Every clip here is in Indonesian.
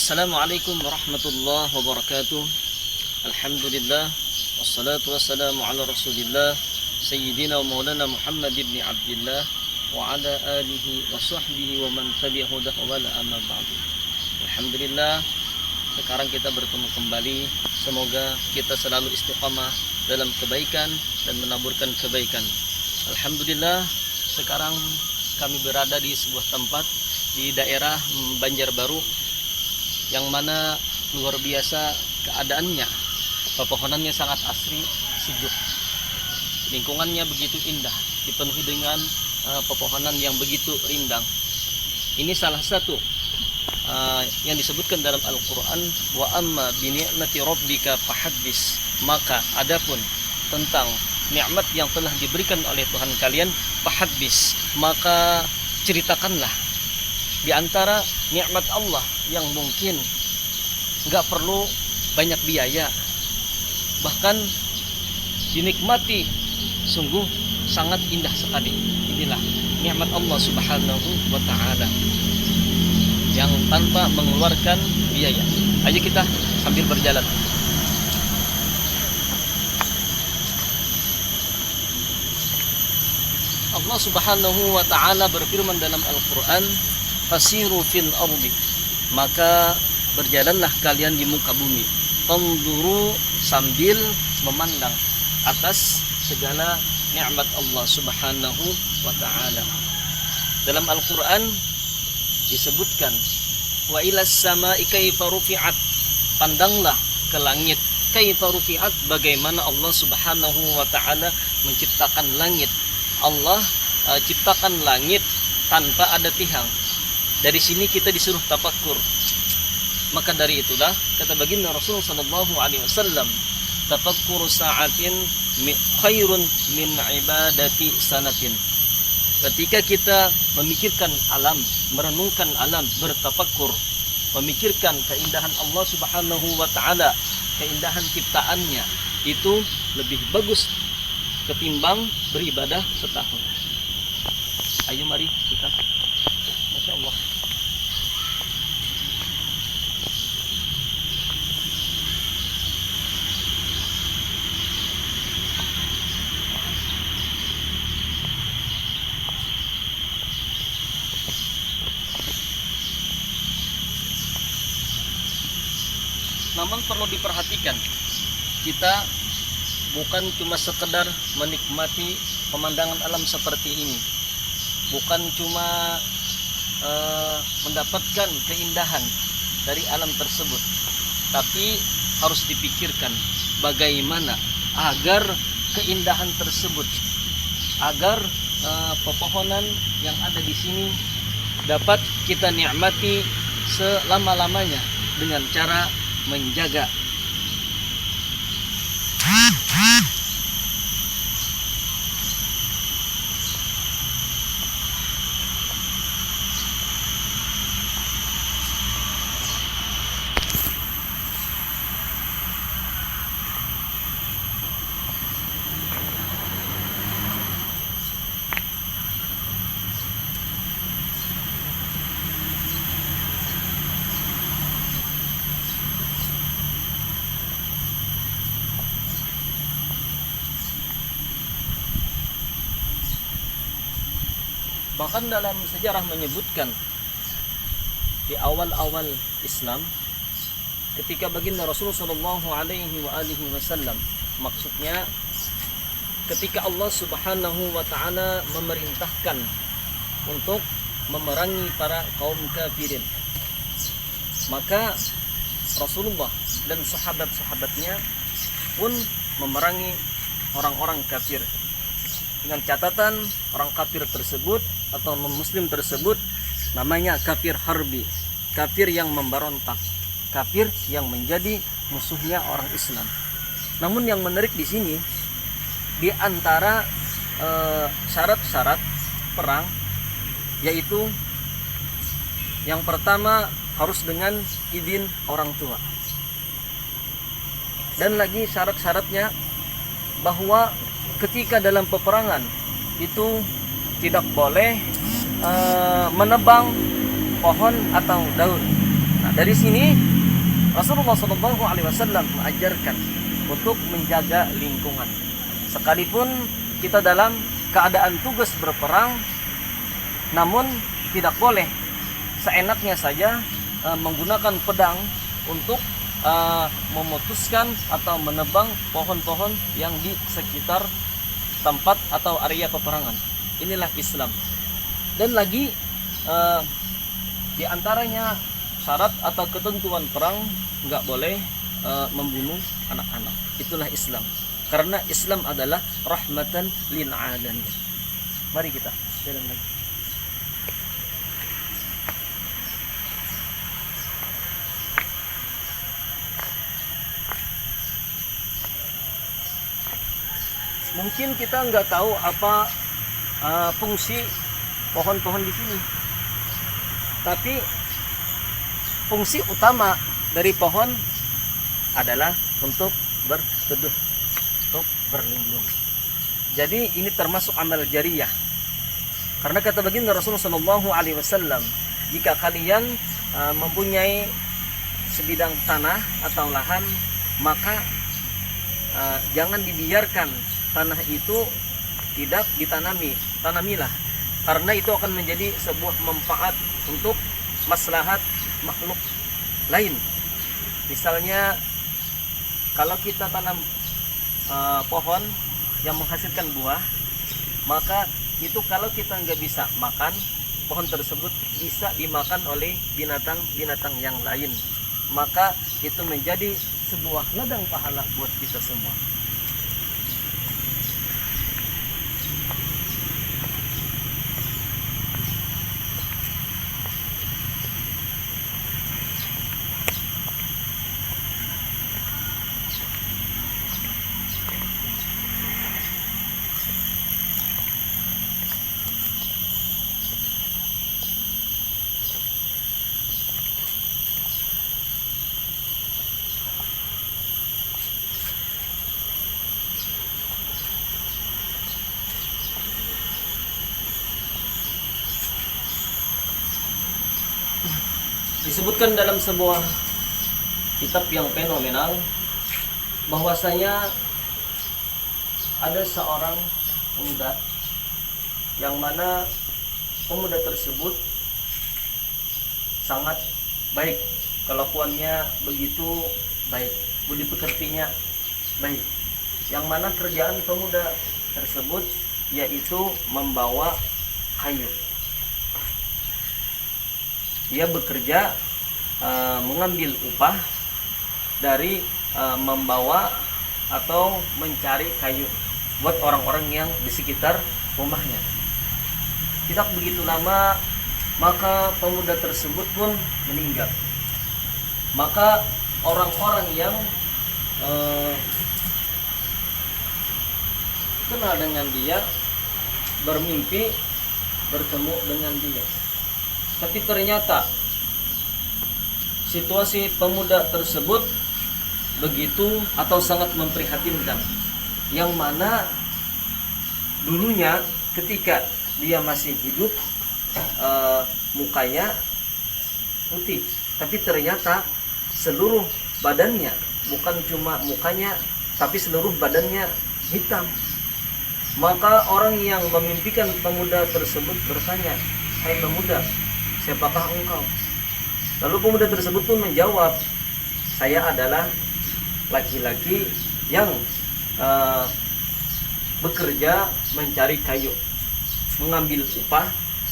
Assalamualaikum warahmatullahi wabarakatuh. Alhamdulillah wassalatu wassalamu ala Rasulillah Sayyidina wa Maulana Muhammad ibn Abdillah wa ala alihi wa sahbihi wa man tabi'ahu dahwala amma ba'du. Alhamdulillah, sekarang kita bertemu kembali. Semoga kita selalu istiqamah dalam kebaikan dan menaburkan kebaikan. Alhamdulillah, sekarang kami berada di sebuah tempat di daerah Banjarbaru yang mana luar biasa keadaannya. Pepohonannya sangat asri, sejuk. Lingkungannya begitu indah, dipenuhi dengan pepohonan yang begitu rindang. Ini salah satu yang disebutkan dalam Al-Quran, wa amma bi ni'mati rabbika fahaddis. Maka adapun tentang nikmat yang telah diberikan oleh Tuhan kalian, fahaddis, maka ceritakanlah. Di antara nikmat Allah yang mungkin nggak perlu banyak biaya, bahkan dinikmati sungguh sangat indah sekali. Inilah nikmat Allah Subhanahu wa Ta'ala yang tanpa mengeluarkan biaya. Ayo kita sambil berjalan. Allah Subhanahu wa Ta'ala berfirman dalam Al-Quran, fasiru fil ardi, maka berjalanlah kalian di muka bumi, fanzuru, sambil memandang atas segala nikmat Allah Subhanahu wa Ta'ala. Dalam Al-Quran disebutkan, wa ilas sama'i kaifa rufi'at, pandanglah ke langit, kaifa rufi'at, bagaimana Allah Subhanahu wa Ta'ala menciptakan langit. Allah ciptakan langit tanpa ada tiang. Dari sini kita disuruh tafakkur. Maka dari itulah kata baginda Rasul sallallahu alaihi wasallam, tafakkuru sa'atin khairun min ibadati sanatin. Ketika kita memikirkan alam, merenungkan alam, bertafakkur, memikirkan keindahan Allah Subhanahu wa Ta'ala, keindahan ciptaannya, itu lebih bagus ketimbang beribadah setahun. Ayo mari kita. Masya Allah. Namun perlu diperhatikan, kita bukan cuma sekedar menikmati pemandangan alam seperti ini, bukan cuma mendapatkan keindahan dari alam tersebut, tapi harus dipikirkan bagaimana agar keindahan tersebut, agar pepohonan yang ada di sini dapat kita nikmati selama-lamanya dengan cara menjaga. Bahkan dalam sejarah menyebutkan di awal-awal Islam, ketika baginda Rasulullah sallallahu alaihi wasallam, maksudnya ketika Allah Subhanahu wa Ta'ala memerintahkan untuk memerangi para kaum kafirin, maka Rasulullah dan sahabat-sahabatnya pun memerangi orang-orang kafir, dengan catatan orang kafir tersebut atau non-muslim tersebut namanya kafir harbi, kafir yang memberontak, kafir yang menjadi musuhnya orang Islam. Namun yang menarik di sini, di antara syarat-syarat perang, yaitu yang pertama harus dengan izin orang tua, dan lagi syarat-syaratnya bahwa ketika dalam peperangan itu tidak boleh menebang pohon atau daun. Nah, dari sini Rasulullah SAW mengajarkan untuk menjaga lingkungan. Sekalipun kita dalam keadaan tugas berperang, namun tidak boleh seenaknya saja menggunakan pedang untuk memutuskan atau menebang pohon-pohon yang di sekitar tempat atau area peperangan. Inilah Islam. Dan lagi di antaranya syarat atau ketentuan perang, nggak boleh membunuh anak-anak. Itulah Islam. Karena Islam adalah rahmatan lil alamin. Mari kita jalan lagi. Mungkin kita nggak tahu apa fungsi pohon-pohon di sini, tapi fungsi utama dari pohon adalah untuk berteduh, untuk berlindung. Jadi ini termasuk amal jariyah. Karena kata baginda Rasulullah SAW, jika kalian mempunyai sebidang tanah atau lahan, maka jangan dibiarkan tanah itu tidak tanamilah, karena itu akan menjadi sebuah manfaat untuk maslahat makhluk lain. Misalnya kalau kita tanam pohon yang menghasilkan buah, maka itu kalau kita nggak bisa makan, pohon tersebut bisa dimakan oleh binatang-binatang yang lain, maka itu menjadi sebuah ladang pahala buat kita semua. Disebutkan dalam sebuah kitab yang fenomenal bahwasanya ada seorang pemuda yang mana pemuda tersebut sangat baik, kelakuannya begitu baik, budi pekertinya baik, yang mana kerjaan pemuda tersebut yaitu membawa kayu. Dia bekerja mengambil upah dari membawa atau mencari kayu buat orang-orang yang di sekitar rumahnya. Tidak begitu lama, maka pemuda tersebut pun meninggal. Maka orang-orang yang kenal dengan dia bermimpi bertemu dengan dia. Tapi ternyata situasi pemuda tersebut begitu atau sangat memprihatinkan, yang mana dulunya ketika dia masih hidup mukanya putih, tapi ternyata seluruh badannya, bukan cuma mukanya tapi seluruh badannya hitam. Maka orang yang memimpikan pemuda tersebut bertanya, "Hai pemuda, siapakah engkau?" Lalu pemuda tersebut pun menjawab, "Saya adalah laki-laki yang bekerja mencari kayu, mengambil upah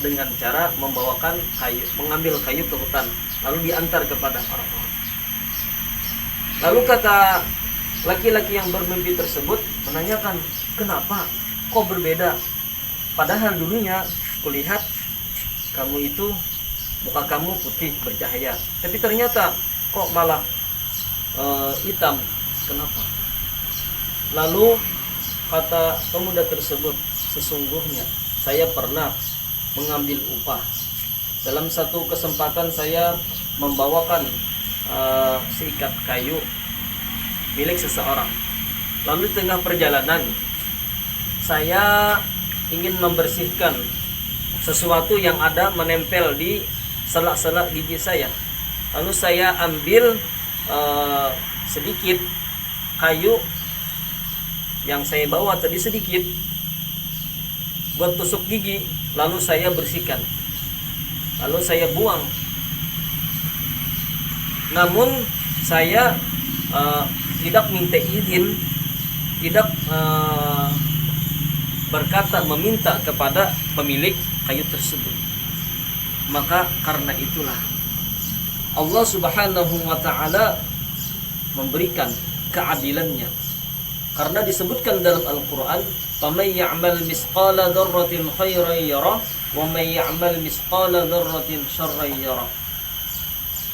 dengan cara membawakan kayu, mengambil kayu ke hutan, lalu diantar kepada orang-orang." Lalu kata laki-laki yang bermimpi tersebut menanyakan, "Kenapa kok berbeda? Padahal dulunya kulihat kamu itu muka kamu putih bercahaya, tapi ternyata kok malah hitam. Kenapa?" Lalu kata pemuda tersebut, "Sesungguhnya saya pernah mengambil upah. Dalam satu kesempatan saya membawakan seikat kayu milik seseorang. Lalu di tengah perjalanan saya ingin membersihkan sesuatu yang ada menempel di sela-sela gigi saya. lalu saya ambil sedikit kayu yang saya bawa tadi sedikit buat tusuk gigi, lalu saya bersihkan, lalu saya buang. Namun saya tidak minta izin, tidak meminta kepada pemilik kayu tersebut. Maka karena itulah Allah Subhanahu wa ta'ala memberikan keadilannya, karena disebutkan dalam Al-Quran, "Faman ya'mal misqala dzarratin khairan yarah wa man ya'mal misqala dzarratin syarran yarah."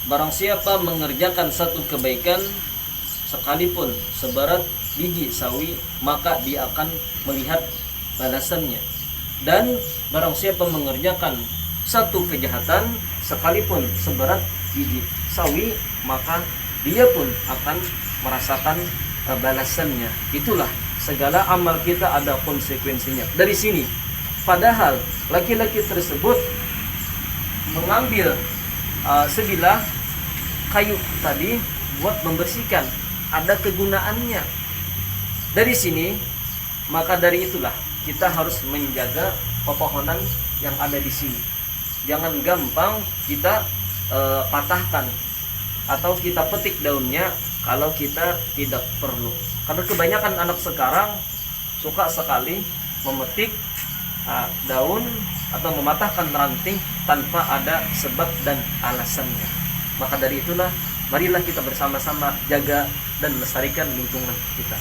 Barang siapa mengerjakan satu kebaikan sekalipun seberat biji sawi, maka dia akan melihat balasannya. Dan barang siapa mengerjakan satu kejahatan sekalipun seberat biji sawi, maka dia pun akan merasakan balasannya. Itulah segala amal kita ada konsekuensinya. Dari sini, padahal laki-laki tersebut mengambil sebilah kayu tadi buat membersihkan, ada kegunaannya. Dari sini, maka dari itulah kita harus menjaga pepohonan yang ada di sini. Jangan gampang kita patahkan atau kita petik daunnya kalau kita tidak perlu. Karena kebanyakan anak sekarang suka sekali memetik daun atau mematahkan ranting tanpa ada sebab dan alasannya. Maka dari itulah marilah kita bersama-sama jaga dan melestarikan lingkungan kita.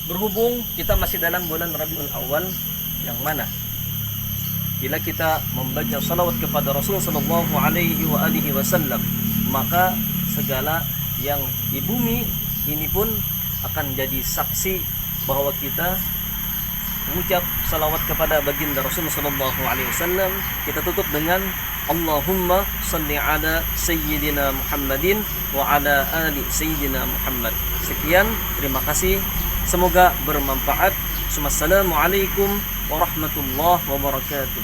Berhubung kita masih dalam bulan Rabiul Awal, yang mana bila kita membaca salawat kepada Rasul sallallahu alaihi wasallam, maka segala yang di bumi ini pun akan jadi saksi bahwa kita mengucap salawat kepada baginda Rasul sallallahu alaihi wasallam. Kita tutup dengan Allahumma salli ala sayyidina Muhammadin wa ala ali sayyidina Muhammad. Sekian, terima kasih. Semoga bermanfaat. Wassalamualaikum warahmatullahi wabarakatuh.